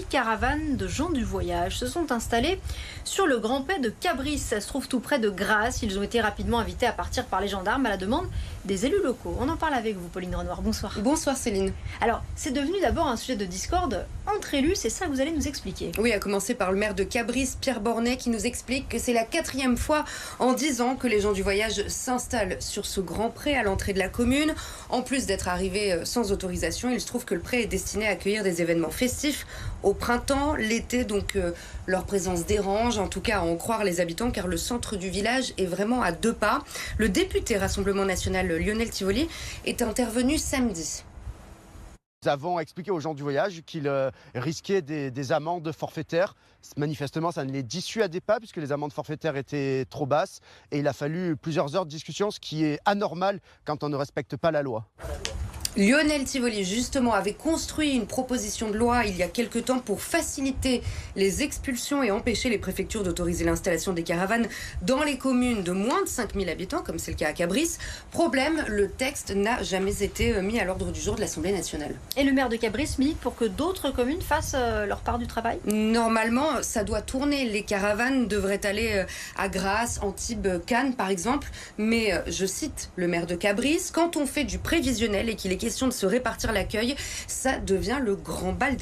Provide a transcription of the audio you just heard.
caravanes de gens du voyage se sont installées sur le Grand Pré de Cabris. Ça se trouve tout près de Grasse. Ils ont été rapidement invités à partir par les gendarmes à la demande des élus locaux. On en parle avec vous, Pauline Renoir. Bonsoir. Bonsoir Céline. Alors, c'est devenu d'abord un sujet de discorde entre élus, c'est ça que vous allez nous expliquer. Oui, à commencer par le maire de Cabris, Pierre Bornet, qui nous explique que c'est la 4e fois en 10 ans que les gens du voyage s'installent sur ce grand pré à l'entrée de la commune. En plus d'être arrivés sans autorisation, il se trouve que le pré est destiné à accueillir des événements festifs au printemps, l'été, donc leur présence dérange, en tout cas à en croire les habitants, car le centre du village est vraiment à 2 pas. Le député Rassemblement National Lionel Tivoli est intervenu samedi. Nous avons expliqué aux gens du voyage qu'ils risquaient des amendes forfaitaires. Manifestement, ça ne les dissuadait pas puisque les amendes forfaitaires étaient trop basses. Et il a fallu plusieurs heures de discussion, ce qui est anormal quand on ne respecte pas la loi. Lionel Tivoli, justement, avait construit une proposition de loi il y a quelque temps pour faciliter les expulsions et empêcher les préfectures d'autoriser l'installation des caravanes dans les communes de moins de 5000 habitants, comme c'est le cas à Cabris. Problème, le texte n'a jamais été mis à l'ordre du jour de l'Assemblée nationale. Et le maire de Cabris milite pour que d'autres communes fassent leur part du travail ? Normalement, ça doit tourner. Les caravanes devraient aller à Grasse, Antibes, Cannes, par exemple. Mais, je cite le maire de Cabris, quand on fait du prévisionnel et qu'il est question de se répartir l'accueil, ça devient le grand bal.